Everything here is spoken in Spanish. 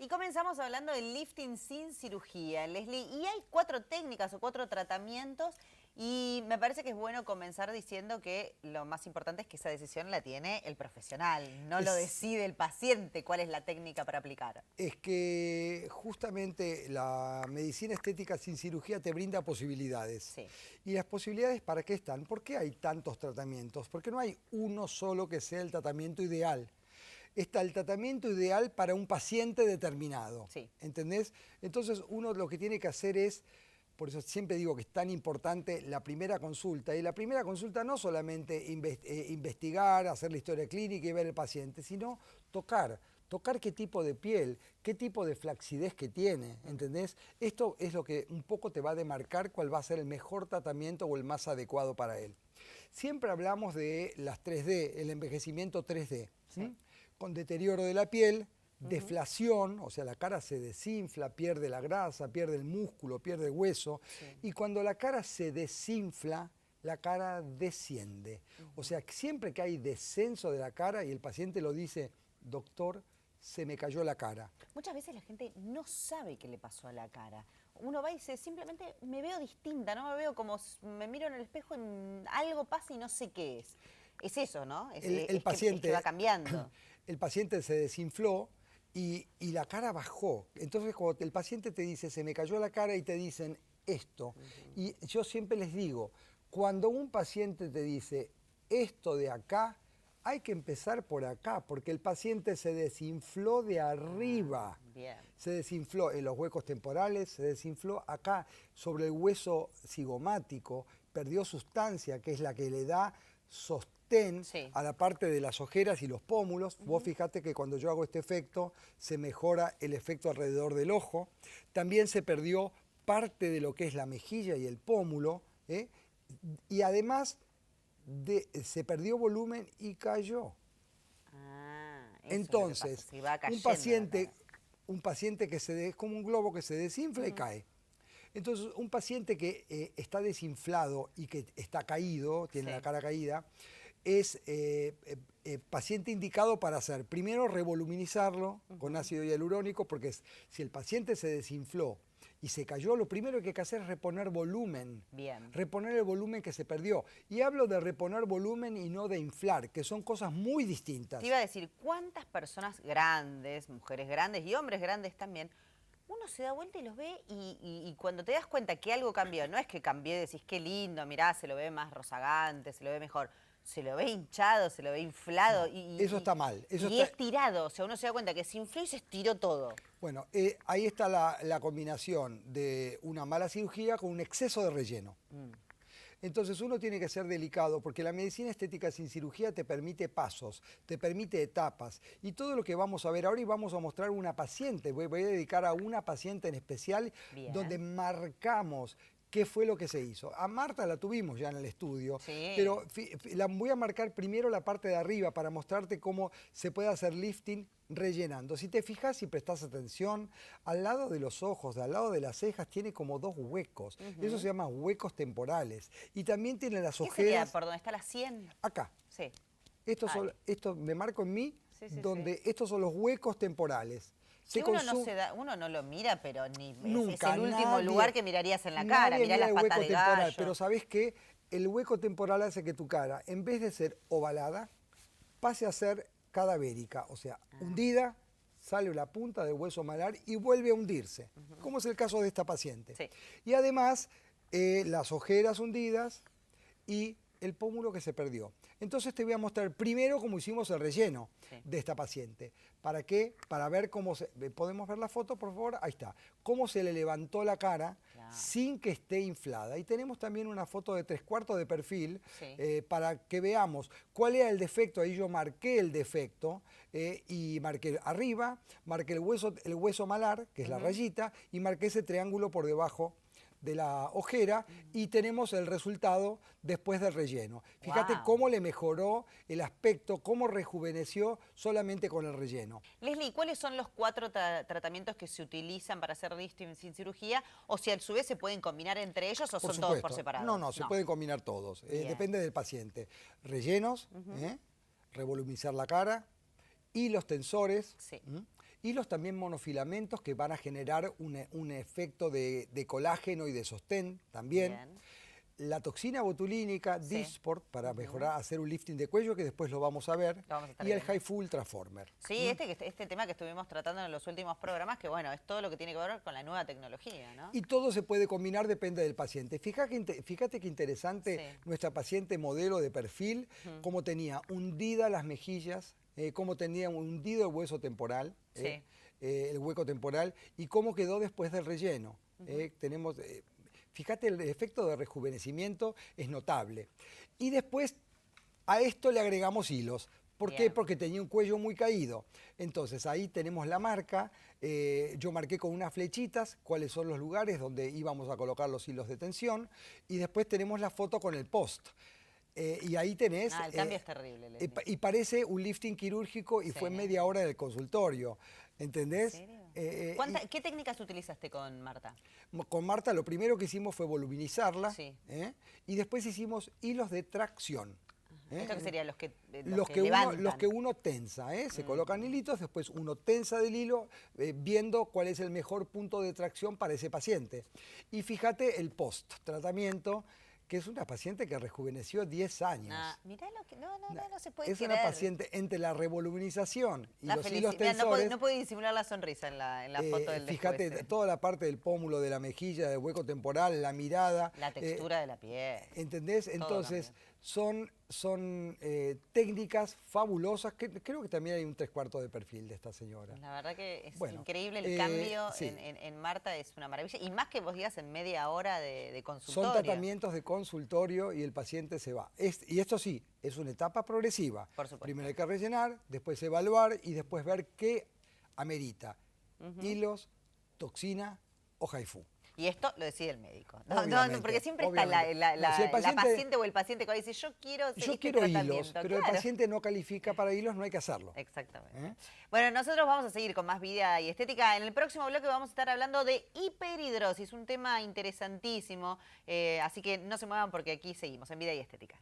Y comenzamos hablando del lifting sin cirugía, Leslie. Y hay 4 técnicas o 4 tratamientos y me parece que es bueno comenzar diciendo que lo más importante es que esa decisión la tiene el profesional, no lo decide el paciente cuál es la técnica para aplicar. Es que justamente la medicina estética sin cirugía te brinda posibilidades. Sí. ¿Y las posibilidades para qué están? ¿Por qué hay tantos tratamientos? Porque no hay uno solo que sea el tratamiento ideal. Está el tratamiento ideal para un paciente determinado. Sí. ¿Entendés? Entonces uno lo que tiene que hacer es, por eso siempre digo que es tan importante la primera consulta. Y la primera consulta no solamente investigar, hacer la historia clínica y ver el paciente, sino tocar qué tipo de piel, qué tipo de flacidez que tiene, ¿entendés? Esto es lo que un poco te va a demarcar cuál va a ser el mejor tratamiento o el más adecuado para él. Siempre hablamos de las 3D, el envejecimiento 3D, ¿sí? Con deterioro de la piel, deflación, o sea, la cara se desinfla, pierde la grasa, pierde el músculo, pierde el hueso, y cuando la cara se desinfla, la cara desciende. O sea, siempre que hay descenso de la cara y el paciente lo dice, doctor, se me cayó la cara. Muchas veces la gente no sabe qué le pasó a la cara. Uno va y dice, simplemente me veo distinta, no me veo como, me miro en el espejo y algo pasa y no sé qué es. Es eso, ¿no? El paciente, que va cambiando. El paciente se desinfló y la cara bajó. Entonces cuando el paciente te dice, se me cayó la cara y te dicen esto. Y yo siempre les digo, cuando un paciente te dice esto de acá, hay que empezar por acá, porque el paciente se desinfló de arriba. Bien. Se desinfló en los huecos temporales, se desinfló acá sobre el hueso cigomático, perdió sustancia, que es la que le da sostén a la parte de las ojeras y los pómulos. Vos fíjate que cuando yo hago este efecto, se mejora el efecto alrededor del ojo. También se perdió parte de lo que es la mejilla y el pómulo, ¿eh? Y además se perdió volumen y cayó. Entonces, es lo que pasa, un paciente que es como un globo que se desinfla y cae. Entonces, un paciente que está desinflado y que está caído, tiene la cara caída, es paciente indicado para hacer, primero, revoluminizarlo con ácido hialurónico, porque si el paciente se desinfló y se cayó, lo primero que hay que hacer es reponer volumen. Bien. Reponer el volumen que se perdió. Y hablo de reponer volumen y no de inflar, que son cosas muy distintas. Te iba a decir, ¿cuántas personas grandes, mujeres grandes y hombres grandes también, uno se da vuelta y los ve y cuando te das cuenta que algo cambió, no es que cambié, decís qué lindo, mirá, se lo ve más rozagante, se lo ve mejor, se lo ve hinchado, se lo ve inflado. No, eso está mal. Y estirado, o sea, uno se da cuenta que se infló y se estiró todo. Bueno, ahí está la combinación de una mala cirugía con un exceso de relleno. Entonces uno tiene que ser delicado porque la medicina estética sin cirugía te permite pasos, te permite etapas. Y todo lo que vamos a ver ahora y vamos a mostrar una paciente, voy a dedicar a una paciente en especial. Bien. Donde marcamos qué fue lo que se hizo. A Marta la tuvimos ya en el estudio, pero la voy a marcar primero la parte de arriba para mostrarte cómo se puede hacer lifting rellenando. Si te fijas y prestás atención, al lado de los ojos, al lado de las cejas, tiene como 2 huecos. Eso se llama huecos temporales. Y también tiene las ojeras... ¿Qué sería por donde está la sien? Acá. Sí. Esto me marco en mí, donde estos son los huecos temporales. Que uno no lo mira, pero ni nunca, es el último lugar que mirarías en la cara, mirás las patas de gallo. Pero ¿sabés qué? El hueco temporal hace que tu cara, en vez de ser ovalada, pase a ser cadavérica, o sea, hundida, sale la punta del hueso malar y vuelve a hundirse, como es el caso de esta paciente. Sí. Y además, las ojeras hundidas y el pómulo que se perdió. Entonces te voy a mostrar primero cómo hicimos el relleno de esta paciente. ¿Para qué? Para ver cómo se... ¿Podemos ver la foto, por favor? Ahí está. Cómo se le levantó la cara sin que esté inflada. Y tenemos también una foto de 3/4 de perfil para que veamos cuál era el defecto. Ahí yo marqué el defecto y marqué arriba, marqué el hueso malar, que es la rayita, y marqué ese triángulo por debajo de la ojera y tenemos el resultado después del relleno. Fíjate cómo le mejoró el aspecto, cómo rejuveneció solamente con el relleno. Leslie, ¿cuáles son los 4 tratamientos que se utilizan para hacer lifting sin cirugía? O si a su vez se pueden combinar entre ellos o son todos por separado. No, se pueden combinar todos. Depende del paciente. Rellenos, revolumizar la cara, hilos tensores hilos también monofilamentos que van a generar un efecto de colágeno y de sostén también. Bien. La toxina botulínica, Sí. Dysport, para mejorar, hacer un lifting de cuello, que después lo vamos a ver. Lo vamos a estar Y el viendo. HIFU Ultraformer. Sí, este tema que estuvimos tratando en los últimos programas, que bueno, es todo lo que tiene que ver con la nueva tecnología, ¿no? Y todo se puede combinar, depende del paciente. Fíjate que interesante Sí. nuestra paciente modelo de perfil, cómo tenía hundida las mejillas, cómo tenía hundido el hueso temporal, Sí. el hueco temporal, y cómo quedó después del relleno. Tenemos, fíjate, el efecto de rejuvenecimiento es notable. Y después a esto le agregamos hilos. ¿Por qué? Bien. Porque tenía un cuello muy caído. Entonces ahí tenemos la marca. Yo marqué con unas flechitas cuáles son los lugares donde íbamos a colocar los hilos de tensión. Y después tenemos la foto con el post. Y ahí tenés... El cambio es terrible, Leslie. y parece un lifting quirúrgico y Sí. fue media hora en el consultorio. ¿Entendés? ¿En serio? Y ¿Qué técnicas utilizaste con Marta? con Marta lo primero que hicimos fue voluminizarla. Sí. Y después hicimos hilos de tracción. ¿Esto qué serían los que Los levantan? que uno tensa, se colocan hilitos, después uno tensa del hilo, viendo cuál es el mejor punto de tracción para ese paciente. Y fíjate el post-tratamiento, que es una paciente que rejuveneció 10 años. Mirá lo que... No se puede Es creer. una paciente entre la revoluminización y La los hilos felicidad. tensores. No puede disimular la sonrisa en la foto del Fíjate, después. toda la parte del pómulo, de la mejilla, del hueco temporal, la mirada. La textura de la piel. ¿Entendés? Todo Entonces, cambia. son técnicas fabulosas, que creo que también hay un 3/4 de perfil de esta señora. La verdad que es Bueno, increíble el cambio sí. en Marta, es una maravilla. Y más que vos digas en media hora de Son consultorio. tratamientos de consultorio y el paciente se va. Y esto sí, es una etapa progresiva. Por supuesto. Primero hay que rellenar, después evaluar y después ver qué amerita. Hilos, toxina o HIFU. Y esto lo decide el médico. No, Obviamente, porque siempre obviamente. está No, si el la paciente o el paciente que dice, yo quiero hacer Yo este quiero hilos, tratamiento. pero el Claro. paciente no califica para hilos, no hay que hacerlo. Exactamente. Bueno, nosotros vamos a seguir con más vida y estética. En el próximo bloque vamos a estar hablando de hiperhidrosis, un tema interesantísimo. Así que no se muevan porque aquí seguimos en Vida y Estética.